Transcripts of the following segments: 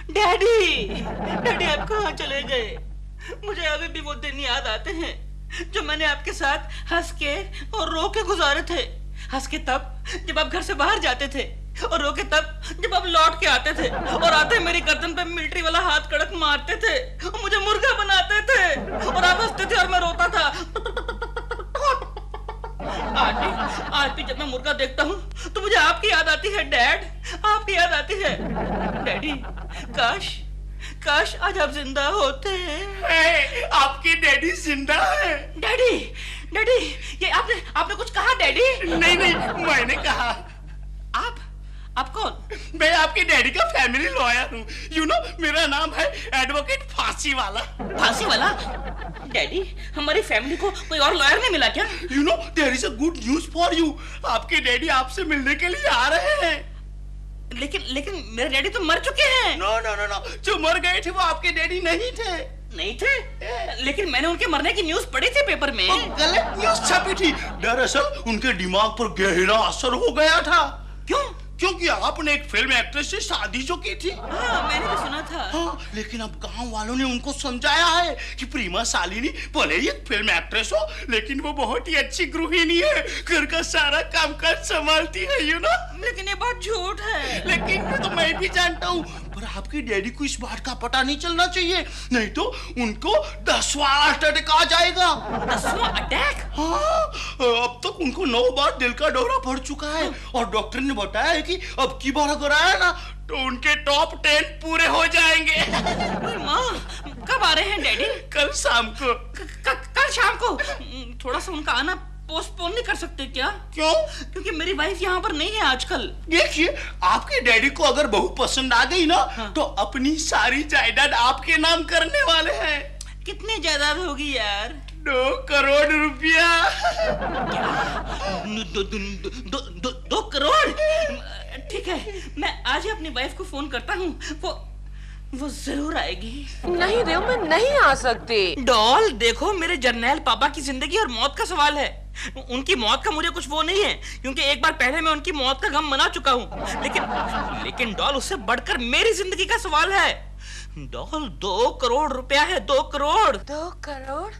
Daddy, daddy आप कहाँ चले गए? मुझे अभी भी वो दिन याद आते हैं जो मैंने आपके साथ हंस के और रो के गुजारे थे। हंस के तब जब आप घर से बाहर जाते थे, और रो के तब जब आप लौट के आते थे और आते मेरी गर्दन पे मिलिट्री वाला हाथ कड़क मारते थे और मुझे मुर्गा बनाते थे, और आप हंसते थे और मैं रोता था। आज भी जब मैं मुर्गा देखता हूँ तो मुझे आपकी याद आती है डैड, आपकी याद आती है। डैडी, काश आज आप जिंदा होते। आपके डैडी जिंदा है। डैडी, ये आपने कुछ कहा डैडी? नहीं, मैंने कहा। आप कौन? मैं आपके डैडी का फैमिली लॉयर हूँ। यू नो, मेरा नाम है एडवोकेट फांसी वाला। फांसी वाला? डैडी, हमारी फैमिली को कोई और लॉयर नहीं मिला क्या? You know, there is a good news for you. आपके डैडी आपसे मिलने के लिए आ रहे हैं। लेकिन मेरे डैडी तो मर चुके हैं। नो, जो मर गए थे वो आपके डैडी नहीं थे। नहीं थे? लेकिन मैंने उनके मरने की न्यूज पढ़ी थी पेपर में। गलत न्यूज छपी थी। दरअसल उनके दिमाग पर गहरा असर हो गया था। क्यों? क्योंकि आपने एक फिल्म एक्ट्रेस से शादी जो की थी। हाँ, मैंने भी सुना था। हाँ, लेकिन अब गांव वालों ने उनको समझाया है कि प्रीमा सालिनी भले ही एक फिल्म एक्ट्रेस हो, लेकिन वो बहुत ही अच्छी गृहिणी है, घर का सारा कामकाज संभालती है। यू नो, लेकिन ये बात झूठ है। लेकिन तो मैं भी जानता हूँ, पर आपके डैडी को इस बात का पता नहीं चलना चाहिए, नहीं तो उनको 10वां हार्ट अटैक आ जाएगा। 10वां अटैक? हाँ, अब तक उनको 9 बार दिल का दौरा पड़ चुका है, और डॉक्टर ने बताया है कि अब की बार अगर आया ना तो उनके टॉप 10 पूरे हो जाएंगे। माँ, कब आ रहे हैं डैडी? कल शाम को। कल शाम को? थोड़ा सा उनका आना पोस्टपोन नहीं कर सकते क्या? क्यों? क्योंकि मेरी वाइफ यहाँ पर नहीं है आजकल। देखिए, आपके डैडी को अगर बहू पसंद आ गई ना, हाँ। तो अपनी सारी जायदाद आपके नाम करने वाले हैं। कितनी जायदाद होगी यार? 2 करोड़ रुपया। 2 करोड़? ठीक है, मैं आज ही अपनी वाइफ को फोन करता हूँ, वो जरूर आएगी। नहीं देव, मैं नहीं आ सकती। डॉल, देखो मेरे जर्नैल पापा की जिंदगी और मौत का सवाल है। उनकी मौत का मुझे कुछ वो नहीं है, क्योंकि एक बार पहले मैं उनकी मौत का गम मना चुका हूँ, लेकिन डॉल, उससे बढ़कर मेरी जिंदगी का सवाल है। डॉल, 2 करोड़ रुपया है। 2 करोड़। 2 करोड़?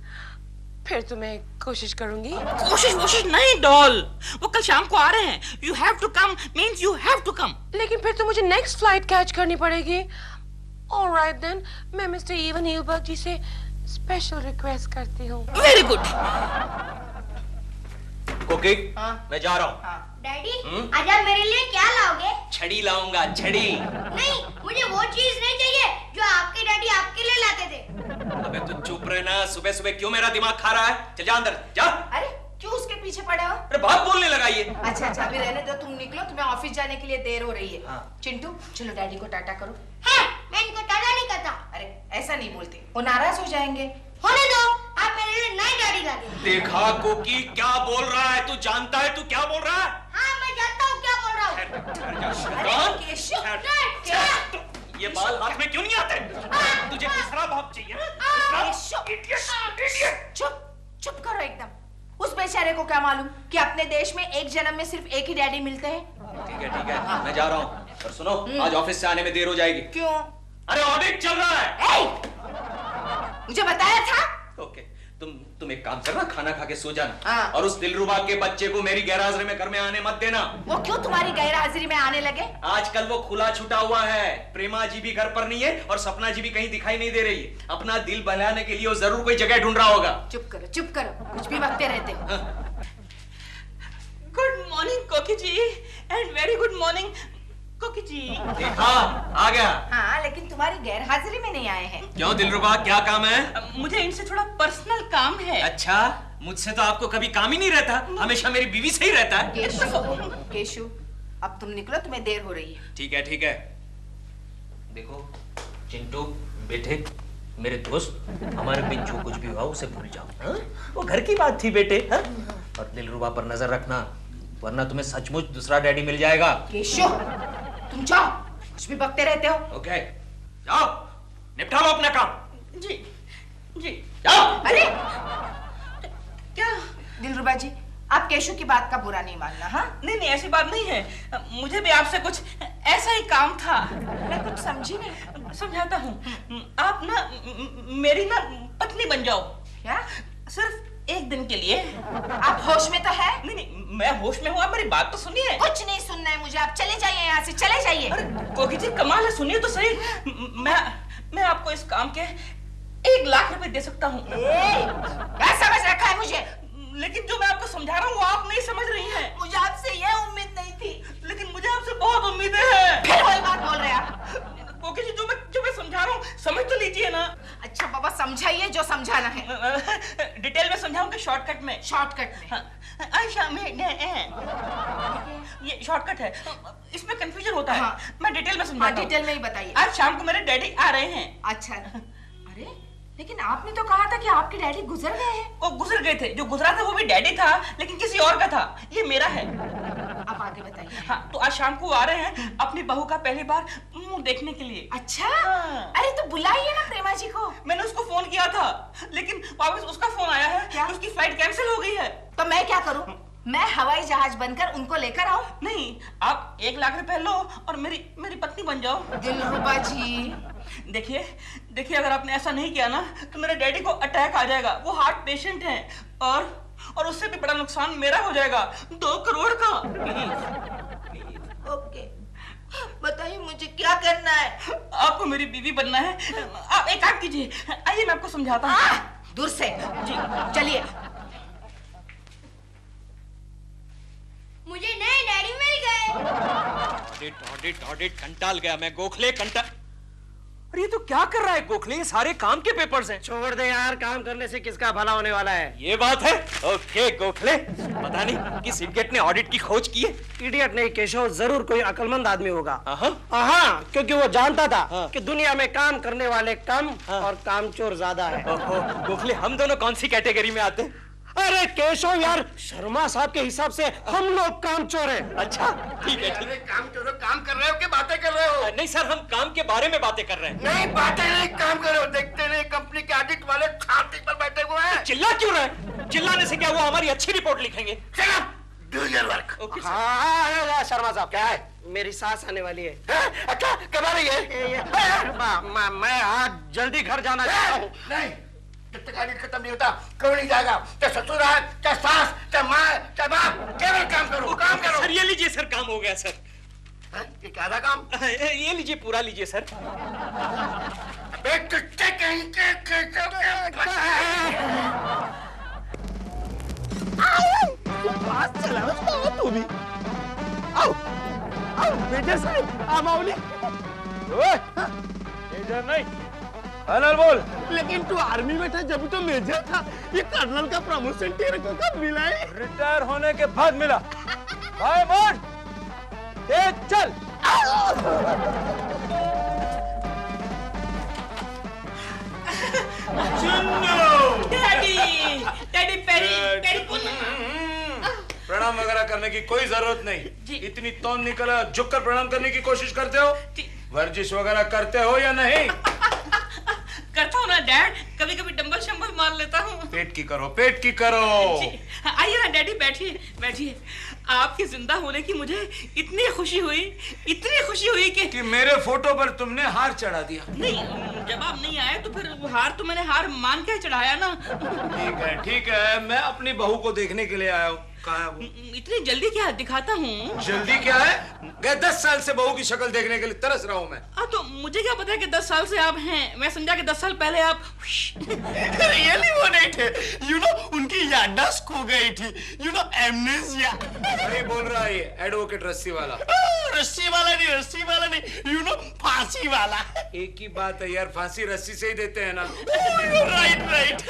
फिर तो मैं कोशिश करूंगी। कोशिश नहीं डॉल, वो कल शाम को आ रहे हैं। You have to come means you have to come। लेकिन फिर तो मुझे नेक्स्ट फ्लाइट कैच करनी पड़ेगी। ऑलराइट देन, मैं मिस्टर इवन हीलबर्ग जी से स्पेशल रिक्वेस्ट करती हूँ। Very good. कोकी, मैं जा रहा हूँ। डैडी, आज आप मेरे लिए क्या लाओगे? छड़ी लाऊंगा, छड़ी। नहीं, मुझे वो चीज नहीं चाहिए जो आपके डैडी आपके लिए लाते थे। अबे तू चुप रहना, सुबह सुबह क्यों मेरा दिमाग खा रहा है? चल जा अंदर, जा। अरे क्यों उसके पीछे पड़े हो? अरे बात बोलने लगा ये। अच्छा, अभी रहने दो, तुम निकलो, तुम्हें ऑफिस जाने के लिए देर हो रही है। हाँ। चिंटू, चलो डैडी को टाटा करो। है, मैं इनको टाटा नहीं करता। अरे ऐसा नहीं बोलते, वो नाराज हो जाएंगे। होने दो, आप मेरे लिए नए डैडी लागे। देखा कोकी क्या बोल रहा है? तू जानता है तू क्या बोल रहा है? हाँ, मैं जानता हूँ क्या बोल रहा हूँ। अरे केशव, क्या? ये बाल हाथ में क्यों नहीं आते? तुझे दूसरा बाप चाहिए ना? केशव, इडियट। चुप करो एकदम। उस बेचारे को क्या मालूम कि अपने देश में एक जन्म में सिर्फ एक ही डैडी मिलते हैं। ठीक है, मैं जा रहा हूँ। और सुनो, आज ऑफिस से आने में देर हो जाएगी। क्यों? अरे ऑडिट चल रहा है। मुझे बताया था। ओके, तुम एक काम करना, खाना खा के सो जाना। हाँ। और उस दिलरुबा के बच्चे को मेरी गैरहाजिरी में घर में आने मत देना। वो क्यों तुम्हारी गैर हाजिरी में आने लगे? आजकल वो खुला छुटा हुआ है। प्रेमा जी भी घर पर नहीं है और सपना जी भी कहीं दिखाई नहीं दे रही है। अपना दिल बहलाने के लिए वो जरूर कोई जगह ढूंढ रहा होगा। चुप करो, कुछ भी बकते रहते हो। गुड मॉर्निंग कोकी जी, एंड वेरी गुड मॉर्निंग कोकी जी। देखा, आ गया। हाँ, लेकिन तुम्हारी गैर हाजिरी में नहीं आए हैं। क्यों दिलरुबा, क्या काम है? मुझे इनसे थोड़ा पर्सनल काम है। अच्छा, मुझसे तो आपको कभी काम ही नहीं रहता, हमेशा मेरी बीवी से ही रहता है। केशु, अब तुम निकलो, तुम्हें देर हो रही है। ठीक है। देखो चिंटू बेटे, मेरे दोस्त, हमारे बीच जो कुछ भी हुआ उसे भूल जाओ। हाँ? वो घर की बात थी बेटे। हाँ? और दिलरुबा पर नजर रखना, वरना तुम्हें सचमुच दूसरा डैडी मिल जाएगा। केशु, तुम जाओ, कुछ भी बकते रहते हो। ओके, जाओ, निपटा लो अपना काम। जी जाओ। अरे क्या? दिलरुबा जी, आप केशु की बात का बुरा नहीं मानना। हाँ, नहीं, ऐसी बात नहीं है। मुझे भी आपसे कुछ ऐसा ही काम था। मैं कुछ समझी नहीं। समझाता हूँ। आप ना मेरी ना पत्नी बन जाओ। क्या? सिर्फ एक दिन के लिए। आप होश में तो है? नहीं नहीं, मैं होश में हूँ, आप मेरी बात तो सुनिए। कुछ नहीं सुनना है मुझे, आप चले जाइए यहाँ से, चले जाइए। अरे कोकी जी कमाल है, सुनिए तो सही। मैं आपको इस काम के 1 लाख रुपए दे सकता हूँ। क्या समझ रखा है मुझे? लेकिन जो मैं आपको समझा रहा हूँ वो आप नहीं समझ रही हैं। मुझे आपसे यह उम्मीद नहीं थी। लेकिन मुझे आपसे बहुत उम्मीदें हैं। फिर वही बात बोल रहे हैं आप। कोकी जी जो मैं समझा रहा हूँ समझ तो लीजिए ना। अच्छा बाबा समझाइए जो समझाना है। डिटेल में समझाऊं कि शॉर्टकट में? शॉर्टकट में। हाँ, आयशा में ये शॉर्टकट है, इसमें कंफ्यूजन होता है। हाँ। मैं डिटेल में समझाता हूँ। डिटेल में ही बताइए। आज शाम को मेरे डैडी आ रहे हैं। अच्छा, अरे लेकिन आपने तो कहा था कि आपके डैडी गुजर गए हैं। वो गुजर गए थे, जो गुजरा था वो भी डैडी था, लेकिन किसी और का था। ये मेरा है। आप आगे बताइए। हाँ, तो आज शाम को आ रहे हैं अपनी बहू का पहली बार मुंह देखने के लिए। अच्छा, हाँ। अरे तो बुलाइए ना प्रेमा जी को। मैंने उसको फोन किया था, लेकिन वापस उसका फोन आया है। क्या? उसकी फ्लाइट कैंसिल हो गई है। तो मैं क्या करूं? मैं हवाई जहाज बनकर उनको लेकर आऊं? नहीं, आप 1 लाख रुपए लो और मेरी पत्नी बन जाओ। दिलरुबा जी, देखिए अगर आपने ऐसा नहीं किया ना तो मेरे डैडी को अटैक आ जाएगा। वो हार्ट पेशेंट हैं और उससे भी बड़ा नुकसान मेरा हो जाएगा, 2 करोड़ का। ओके, बताइए मुझे क्या करना है? आपको मेरी बीवी बनना है। आप एक काम कीजिए, आइए मैं आपको समझाता हूँ। दूर से जी चलिए। मुझे नए डैडी मिल गए। ऑडिट कंटाल गया मैं, गोखले कंटाल। अरे ये तो क्या कर रहा है गोखले? ये सारे काम के पेपर्स हैं। छोड़ दे यार, काम करने से किसका भला होने वाला है? ये बात है। ओके गोखले, पता नहीं किस इडियट ने ऑडिट की खोज की है। इडियट नहीं केशव, जरूर कोई अक्लमंद आदमी होगा। हाँ, क्योंकि वो जानता था हाँ। कि दुनिया में काम करने वाले कम हाँ। और कामचोर ज्यादा है। गोखले, हम दोनों कौन सी कैटेगरी में आते हैं? अरे केशव यार, शर्मा साहब के हिसाब से हम लोग कामचोर हैं। अच्छा ठीक है, ठीक है। काम करो, काम कर रहे हो कि बातें कर रहे हो? नहीं सर, हम काम के बारे में बातें कर रहे हैं। नहीं, बातें नहीं, काम करो। देखते नहीं कंपनी के ऑडिट वाले छाती पर बैठे हुए हैं। चिल्ला क्यों रहे? चिल्लाने से क्या हुआ? हमारी अच्छी रिपोर्ट लिखेंगे। चलो, do your work. Okay sir. हाँ, शर्मा साहब क्या है? मेरी सास आने वाली है। अच्छा, कब आ रही है? मैं आज जल्दी घर जाना चाहता हूँ। नहीं, जब तक ऑडिट खत्म नहीं होता कोई नहीं जाएगा। चाहे ससुर है, चाहे सास, चाहे माँ, चाहे बाप, केवल काम करो, काम करो। सर ये लीजिए सर, काम हो गया सर। ये क्या था काम? ये लीजिए, पूरा लीजिए सर। तू भी आओ, मेजर साहब, मामूली मेजर नहीं, कर्नल बोल। लेकिन तू आर्मी में था जब तो मेजर था। ये कर्नल का प्रमोशन तेरे को कब मिला है? रिटायर होने के बाद मिला। भाई मोन, तेज चल। डैडी पेरी प्रणाम वगैरह करने की कोई जरूरत जी। नहीं। इतनी तौन निकला, झुककर प्रणाम करने की कोशिश करते हो? जी। वर्जिश वगैरह करते हो या नहीं? करता हूँ ना डैड, कभी कभी डंबल शंबल मार लेता हूँ। पेट की करो, पेट की करो। जी, आइए ना डैडी, बैठिए बैठिए। आपके जिंदा होने की मुझे इतनी खुशी हुई कि मेरे फोटो पर तुमने हार चढ़ा दिया। नहीं, जब आप नहीं आए तो फिर हार तो मैंने हार मान के चढ़ाया ना। ठीक है, मैं अपनी बहू को देखने के लिए आया हूँ। कहाँ है वो? इतनी जल्दी क्या दिखाता हूँ? जल्दी क्या है? गए 10 साल से बहू की शक्ल देखने के लिए तरस रहा हूँ मैं। तो मुझे क्या पता है कि 10 साल से आप हैं। मैं समझा कि 10 साल पहले आप रियली वो नहीं थे। यू नो, उनकी याददाश्त खो गई थी। You know, amnesia. सही बोल रहा है ये एडवोकेट रस्सी वाला। रस्सी वाला नहीं, यू नो, फांसी वाला। एक ही बात है यार, फांसी रस्सी से ही देते हैं ना। राइट।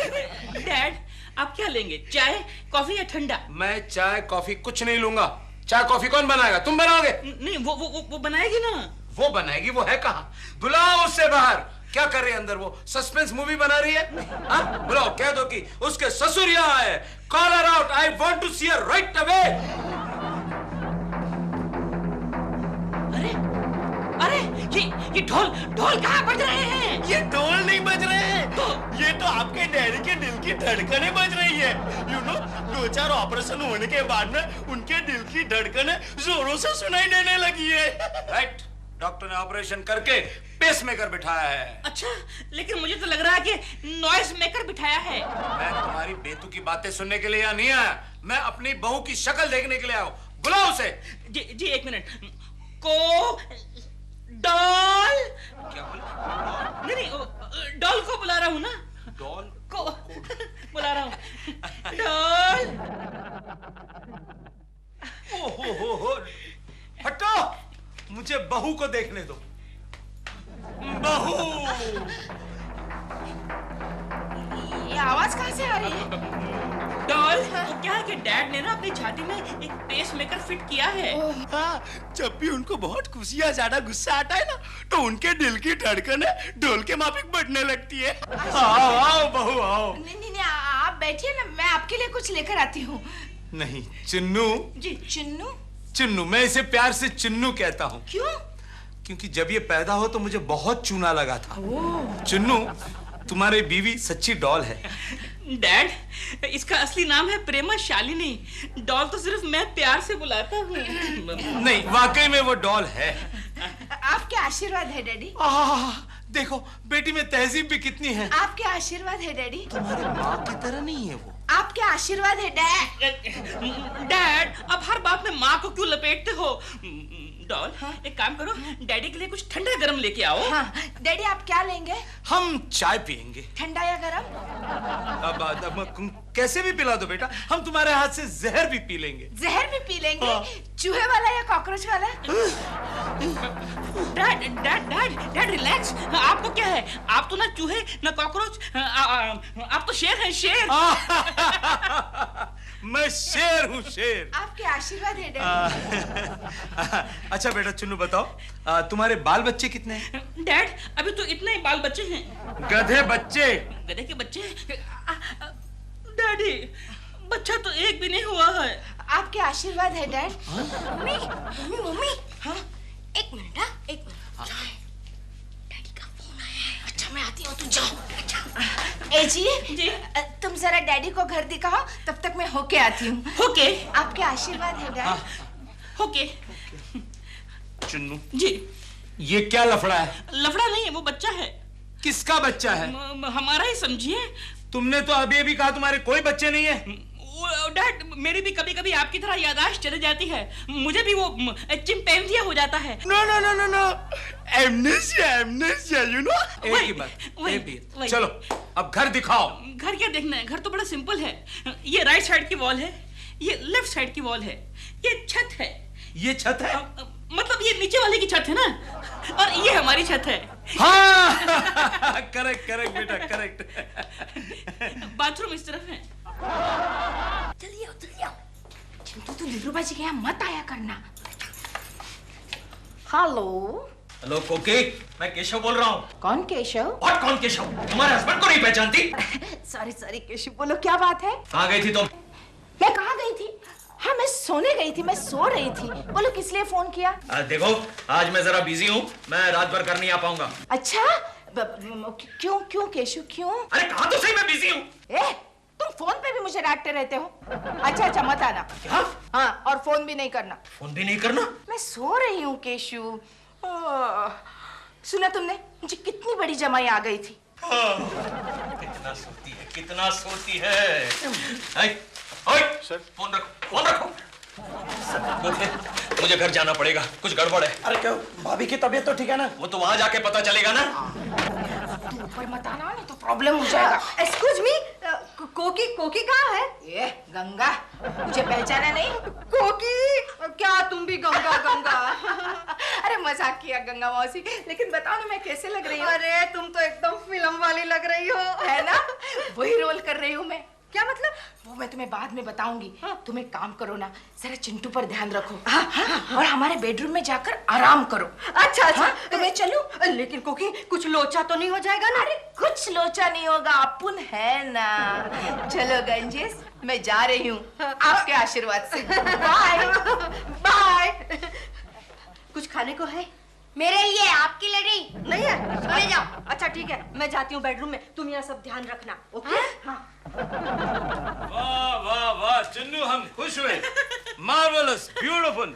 डैड, आप क्या लेंगे, चाय, कॉफी या ठंडा? मैं चाय कॉफी कुछ नहीं लूंगा। चाय कॉफी कौन बनाएगा? तुम बनाओगे? नहीं, वो बनाएगी ना। वो बनाएगी? वो है कहाँ? बुलाओ उससे बाहर। क्या कर रही है अंदर? वो सस्पेंस मूवी बना रही है। हाँ, बुलाओ, कह दो कि उसके ससुर यहाँ है। Call her out, I want to see her right away. अरे ये ढोल कहाँ बज रहे हैं? ये ढोल नहीं बज रहे हैं, ये तो आपके डैडी के दिल की धड़कनें बज रही है। यू नो, 2-4 ऑपरेशन होने के बाद में उनके दिल की धड़कनें जोरों से सुनाई देने लगी है। राइट, डॉक्टर ने ऑपरेशन करके पेस मेकर बिठाया है। अच्छा, लेकिन मुझे तो लग रहा है कि नॉइस मेकर बिठाया है। मैं तुम्हारी बेतु की बातें सुनने के लिए यहाँ नहीं आया, मैं अपनी बहू की शक्ल देखने के लिए आया हूँ। बुलाओ उसे। जी एक मिनट। को डॉल। क्या बोला? नहीं, डॉल को बुला रहा हूँ ना। डॉल को बुला रहा हूँ। डॉल। हो, हटो, मुझे बहू को देखने दो। बहू। ये आवाज कहाँ से आ रही है? डॉल, वो क्या है कि डैड ने ना अपनी छाती में एक पेस मेकर फिट किया है। हाँ, जब भी उनको बहुत खुशी या ज्यादा गुस्सा आता है ना, तो उनके दिल की धड़कनें ढोल के माफिक बढ़ने लगती है। आओ आओ बहू आओ। नहीं, आप बैठिए ना, मैं आपके लिए कुछ लेकर आती हूँ। नहीं, चिन्नू। जी, चिन्नू? चिन्नू, मैं इसे प्यार से चिन्नू कहता हूँ। क्यों? क्योंकि जब ये पैदा हो तो मुझे बहुत चूना लगा था। चिन्नू, तुम्हारी बीवी सच्ची डॉल है। डैड, इसका असली नाम है प्रेमा शालिनी। डॉल तो सिर्फ मैं प्यार से बुलाता हूँ। नहीं, वाकई में वो डॉल है। आपके आशीर्वाद है डैडी। देखो बेटी में तहजीब भी कितनी है। आपके आशीर्वाद है डैडी। तुम्हारी माँ की तरह नहीं है वो। आपके आशीर्वाद है डैड। डैड, अब हर बात में माँ को क्यों लपेटते हो? डॉल, एक काम करो, डैडी के लिए कुछ ठंडा गरम लेके आओ। हाँ, डैडी आप क्या लेंगे? हम चाय पियेंगे। ठंडा या गरम? अब कैसे भी पिला दो बेटा, हम तुम्हारे हाथ से जहर भी पी लेंगे। जहर भी पी लेंगे? चूहे वाला या कॉकरोच वाला? Dad relax. आपको क्या है? आप तो ना चूहे ना कॉकरोच, आप तो शेर हैं, शेर। मैं शेर हूँ, शेर। आपके आशीर्वाद है डैड। अच्छा बेटा चुन्नू बताओ, तुम्हारे बाल बच्चे कितने हैं? डैड, अभी तो इतने ही बाल बच्चे हैं। गधे बच्चे। गधे के बच्चे? डैडी, बच्चा तो एक भी नहीं हुआ है। आपके आशीर्वाद है डैड। Mummy, mummy, mummy. हाँ? एक मिनट, हाँ? एक मिनट। डैडी का फोन आया है। अच्छा, मैं आती हूँ, तुम जाओ। अच्छा। जी, तुम जरा डैडी को घर दिखाओ, तब तक मैं होके आती हूँ। होके? आपके आशीर्वाद है डैड। होके। चुन्नू जी, ये क्या लफड़ा है? लफड़ा नहीं है, वो बच्चा है। किसका बच्चा है? हमारा ही समझिए। तुमने तो अभी कहा तुम्हारे कोई बच्चे नहीं है। डैड, मेरी भी कभी कभी आपकी तरह याददाश्त चली जाती है। मुझे भी वो चिंपैंजिया हो जाता है। No, amnesia, you know. एक ही बात। चलो अब घर दिखाओ। घर क्या देखना है? घर तो बड़ा सिंपल है। ये राइट साइड की वॉल है, ये लेफ्ट साइड की वॉल है, ये छत है। ये छत है? मतलब ये नीचे वाले की छत है ना, और ये हमारी छत है। हाँ करेक्ट बेटा, करेक्ट। बाथरूम इस तरफ है। जल्दी आओ। चिंटू, तू दिलरुबा जी के यहाँ मत आया करना। हेलो कोकी, मैं केशव बोल रहा हूँ। कौन केशव? और कौन केशव? तुम्हारे हस्बैंड को नहीं पहचानती? सॉरी केशव, बोलो क्या बात है? कहाँ गई थी तुम? मैं कहाँ गई थी? हाँ, मैं सोने गई थी, मैं सो रही थी। बोलो किस लिए फोन किया? देखो, आज मैं जरा बिजी हूँ, मैं रात भर कर नहीं आ पाऊंगा। अच्छा, क्यों केशव, क्यों? अरे कहा तो सही, मैं बिजी हूँ। तुम फोन पे भी मुझे डांटते रहते हो। अच्छा, मत आना। क्या? हाँ, और फोन भी नहीं करना। फोन भी नहीं करना? मैं सो रही हूँ केशव। सुना तुमने, मुझे कितनी बड़ी जमाई आ गई थी। कितना सोती है। सर, फोन रखो। मुझे घर जाना पड़ेगा, कुछ गड़बड़ है। अरे क्यों? भाभी की तबीयत तो ठीक है ना? वो तो वहां जाके पता चलेगा ना। तुम ऊपर मत आना, नहीं तो प्रॉब्लम हो जाएगा। एक्सक्यूज मी, कोकी कहाँ है? ये गंगा, मुझे पहचाना नहीं? कोकी, क्या तुम भी गंगा? अरे मजाक किया गंगा मौसी, लेकिन बताओ ना मैं कैसे लग रही हूँ? अरे तुम तो एकदम फिल्म वाली लग रही हो, है ना? वही रोल कर रही हूँ मैं। क्या मतलब? वो मैं तुम्हें बाद में बताऊंगी। तुम एक काम करो ना, जरा चिंटू पर ध्यान रखो। और हमारे बेडरूम में जाकर आराम करो। अच्छा, तो मैं चलूं? लेकिन कोकी, कुछ लोचा तो नहीं हो जाएगा ना? अरे कुछ लोचा नहीं होगा, अपुन है ना। चलो गंजेस, मैं जा रही हूँ आपके आशीर्वाद से। बाय। कुछ खाने को है? मेरे लिए, आपके लिए नहीं है? ले जाओ। अच्छा ठीक है, मैं जाती हूँ बेडरूम में, तुम यहाँ सब ध्यान रखना। ओके? हाँ। वाह चिन्नू, हम खुश हुए। Marvellous, beautiful.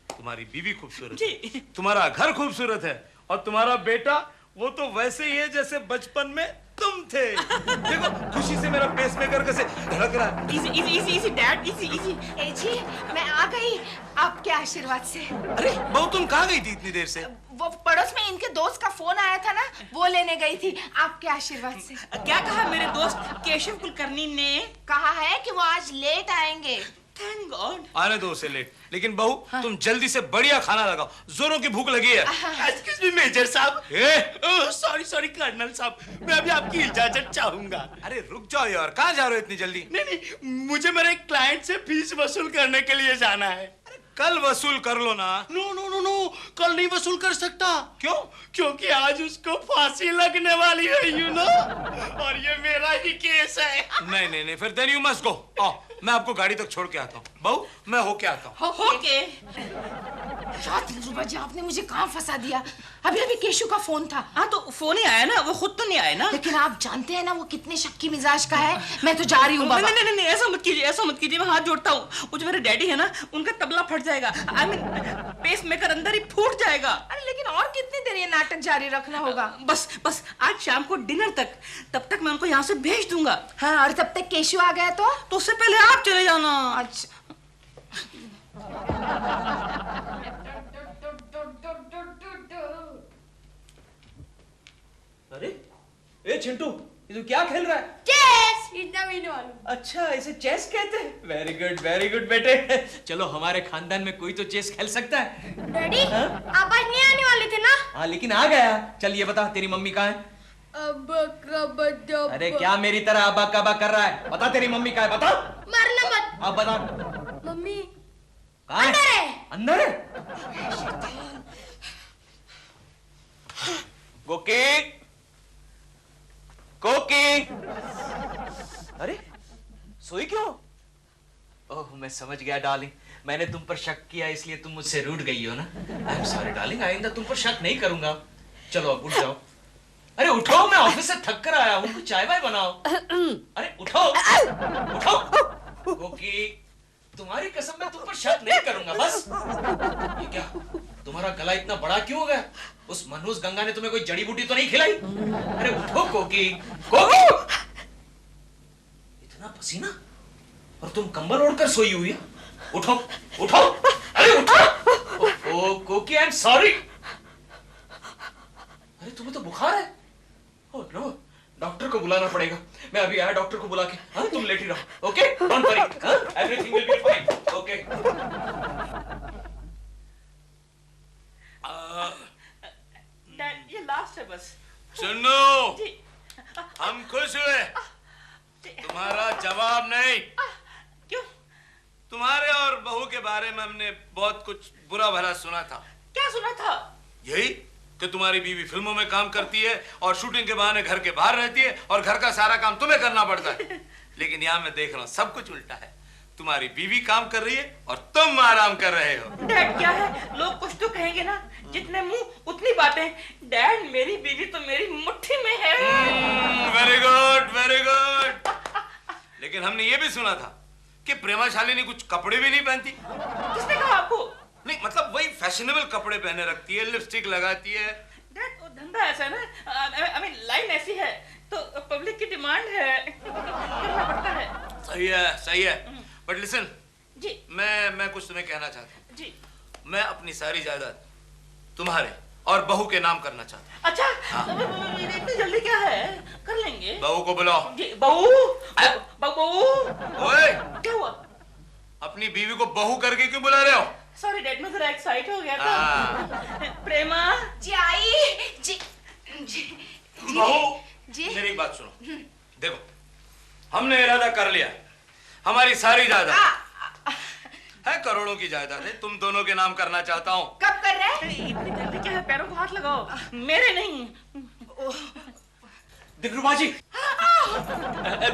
तुम्हारी बीवी खूबसूरत है, तुम्हारा घर खूबसूरत है, और तुम्हारा बेटा वो तो वैसे ही है जैसे बचपन में तुम थे। देखो खुशी से मेरा पेसमेकर कैसे धड़क रहा है। Easy easy easy easy dad, easy easy. ए जी, मैं आ गई आपके आशीर्वाद से। अरे बहू तुम कहाँ गई थी इतनी देर से? वो पड़ोस में इनके दोस्त का फोन आया था ना, वो लेने गई थी आपके आशीर्वाद से। क्या कहा मेरे दोस्त केशव कुलकर्णी ने? कहा है कि वो आज लेट आएंगे। Thank God. आने दो उसे लेट, लेकिन बहू तुम जल्दी से बढ़िया खाना लगाओ, जोरों की भूख लगी है। एक्सक्यूज मी मेजर साहब। सॉरी सॉरी कर्नल साहब, मैं अभी आपकी इजाजत चाहूंगा। अरे रुक जाओ यार, कहाँ जा रहे हो इतनी जल्दी? नहीं, मुझे मेरे क्लाइंट से फीस वसूल करने के लिए जाना है। कल वसूल कर लो ना। नो नो नो नो, कल नहीं वसूल कर सकता। क्यों? क्योंकि आज उसको फांसी लगने वाली है, यू नो, और ये मेरा ही केस है। नहीं नहीं नहीं, फिर देन यू मस्ट गो। आओ, मैं आपको गाड़ी तक छोड़ के आता हूँ। बहू मैं होके आता हूँ। ओके। दिलरुबा जी, आपने मुझे कहाँ फंसा दिया? अभी अभी केशु का फोन था। हाँ तो फोन ही आया ना, वो खुद तो नहीं आया ना। लेकिन आप जानते हैं ना वो कितने शक्की मिजाज का है। मैं तो जा रही हूँ बाबा। नहीं नहीं नहीं, ऐसा मत कीजिए, ऐसा मत कीजिए, मैं हाथ जोड़ता हूँ। वो जो मेरे डैडी है ना, उनका तबला फट जाएगा। आई मीन पेसमेकर अंदर ही फूट जाएगा। अरे लेकिन और कितनी देर ये नाटक जारी रखना होगा? बस बस आज शाम को डिनर तक, तब तक मैं उनको यहाँ से भेज दूंगा। हाँ, और तब तक केशु आ गया तो उससे पहले आप चले जाना। अच्छा। अरे ए चिंटू, ये तू क्या खेल रहा है? चेस, इतना भी नहीं मालूम। अच्छा, इसे चेस कहते हैं। वेरी गुड बेटे। चलो हमारे खानदान में कोई तो चेस खेल सकता है। डैडी, आप आज नहीं आने वाले थे ना? हाँ लेकिन आ गया। चल ये बता, तेरी मम्मी कहाँ है? अरे क्या मेरी तरह अबा कबा कर रहा है? बता तेरी मम्मी कहाँ है, बता। मरना मत। अब बता। मम्मी कहाँ है? अंदर है। अंदर है? कोकी, कोकी। अरे सोई क्यों? ओह मैं समझ गया डार्लिंग, मैंने तुम पर शक किया इसलिए तुम मुझसे रूठ गई हो ना। आई एम सॉरी डार्लिंग, आइंदा तुम पर शक नहीं करूंगा। चलो अब उठ जाओ। अरे उठो, मैं ऑफिस से थक कर आया हूँ, कुछ चाय वाय बनाओ। अरे उठो उठो। कोकी तुम्हारी कसम मैं तुम पर शक नहीं करूंगा बस। ये क्या, तुम्हारा गला इतना बड़ा क्यों हो गया? उस मनहूस गंगा ने तुम्हें कोई जड़ी बूटी तो नहीं खिलाई? अरे उठो कोकी, कोकी। इतना पसीना और तुम कंबल ओढ़कर सोई हुई है। उठो उठो, अरे उठो। ओ कोकी आई एम सॉरी। अरे तुम्हें तो बुखार है। ओह नो, डॉक्टर को बुलाना पड़ेगा। मैं अभी आया डॉक्टर को बुला के। हाँ तुम लेटी रहो, okay? Don't worry, everything will be fine, okay? Dad ये लास्ट है बस। सुनो, जी। हम खुश हुए, तुम्हारा जवाब नहीं। क्यों? तुम्हारे और बहू के बारे में हमने बहुत कुछ बुरा भला सुना था। क्या सुना था? यही कि तुम्हारी बीवी फिल्मों में काम करती है और शूटिंग के बहाने घर के बाहर रहती है और घर का सारा काम तुम्हें करना पड़ता है। लेकिन यहाँ मैं देख रहा हूँ सब कुछ उल्टा है। तुम्हारी बीवी काम कर रही है और तुम आराम कर रहे हो। डैड क्या है, लोग कुछ तो कहेंगे ना, जितने मुंह उतनी बातें। डैड मेरी बीवी तो मेरी मुट्ठी में है। Very good very good. लेकिन हमने ये भी सुना था कि प्रेमा शालिनी कुछ कपड़े भी नहीं पहनती। किसने कहा आपको? नहीं मतलब वही फैशनेबल कपड़े पहने रखती है, लिपस्टिक लगाती है। डैड वो धंधा ऐसा है ना, आई मीन लाइन ऐसी है तो पब्लिक की डिमांड है, करना पड़ता है। सही है बट लिसन जी। मैं कुछ तुम्हें कहना चाहता हूँ। जी। मैं अपनी सारी जायदाद तुम्हारे और बहू के नाम करना चाहता हूँ। अच्छा, इतनी जल्दी क्या है, कर लेंगे। बहू को बुलाओ। जी, बहू बहू। ओए, क्या हुआ? अपनी बीवी को बहू करके क्यों बुला रहे हो? सॉरी डैड, मैं जरा एक्साइट हो गया था। प्रेमा जी आई जी जी बहू जी। मेरी एक बात सुनो, देखो हमने इरादा कर लिया, हमारी सारी जायदाद है, करोड़ों की जायदाद है, तुम दोनों के नाम करना चाहता हूँ। कब कर रहे हैं? इतनी जल्दी क्या है, पैरों को हाथ लगाओ, मेरे नहीं। दिलरुबा जी,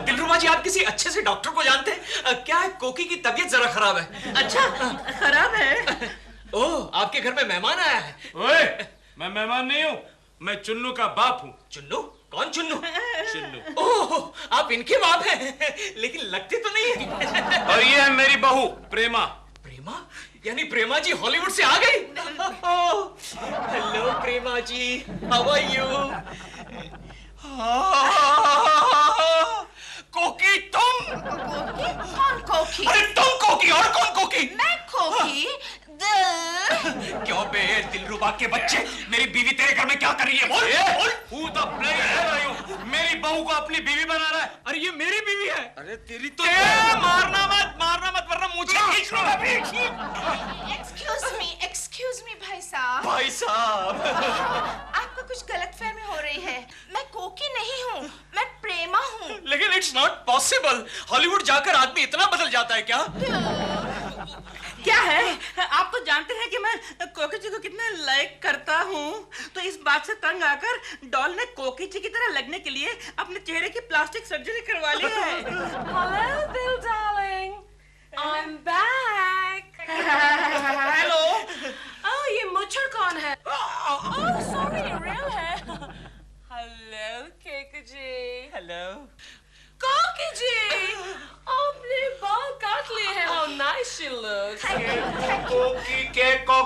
दिलरुबा जी आप किसी अच्छे से डॉक्टर को जानते हैं क्या? है कोकी की तबीयत जरा खराब है। अच्छा खराब है? ओह आपके घर में मेहमान आया है। ओए, मैं मेहमान नहीं हूँ, मैं चुन्नू का बाप हूँ। चुन्नू? कौन चुन्नू? चुन्नू। ओह आप इनके बाप हैं, लेकिन लगते तो नहीं है। और ये है मेरी बहू प्रेमा। प्रेमा? यानी प्रेमा जी हॉलीवुड से आ गई? Hello Prema ji, how are you? Koki तुम? कोकी? कौन कोकी? अरे तुम कोकी, और कौन कोकी? मैं कोकी? क्यों बे दिलरुबा के बच्चे, मेरी बीवी तेरे घर में क्या कर रही है? बोल बोल। Who the bloody hell are you? मेरी बहू को अपनी बीवी बना रहा है। अरे ये मेरी बीवी है। अरे तेरी तो मारना मत वरना मुझे खींच लो अभी। एक्सक्यूज मी भाई साहब। भाई साहब, आपको कुछ गलतफहमी हो रही है। मैं कोकी नहीं हूँ, मैं प्रेमा हूँ। लेकिन इट्स नॉट पॉसिबल। हॉलीवुड जाकर आदमी इतना बदल जाता है क्या? क्या है, आप तो जानते हैं कि मैं कोकी जी को कितना लाइक करता हूँ, तो इस बात से तंग आकर डॉल ने कोकी जी की तरह लगने के लिए अपने चेहरे की प्लास्टिक सर्जरी करवा ली है। Hello, Bill darling. I'm back. Hello. Oh, ये मुच्छर कौन है? Oh, sorry, real है। Hello, केक जी। हेलो। कोकी जी, आपने बाल काट लिए हैं। How nice she looks. कोकी के को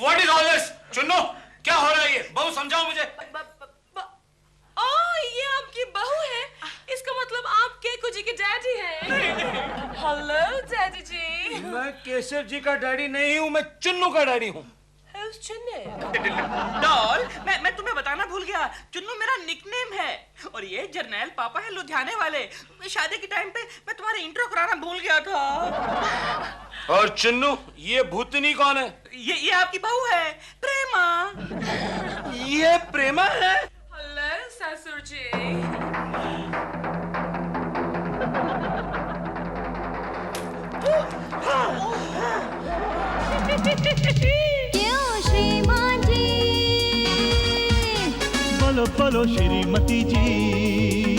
व्हाट इज ऑल दिस? चुन्नो, क्या हो रहा है ये? बहू समझाओ मुझे। Oh, ये आपकी बहू है। इसका मतलब आप केकू जी के डैडी हैं। Hello, डैडी जी। मैं केशव जी का डैडी नहीं हूँ, मैं चुन्नू का डैडी हूँ। Who's Chinnu? डॉल, मैं तुम्हें बताना भूल गया, चुन्नू मेरा निकनेम है और ये जर्नैल पापा है लुधियाने वाले। शादी के टाइम पे मैं तुम्हारे इंट्रो कराना भूल गया था। और चुन्नू, ये भूतनी कौन है? ये आपकी बहू है, प्रेमा। ये प्रेमा है? Hello, ससुर जी। क्यों श्रीमान जी? बोलो बोलो श्रीमती जी।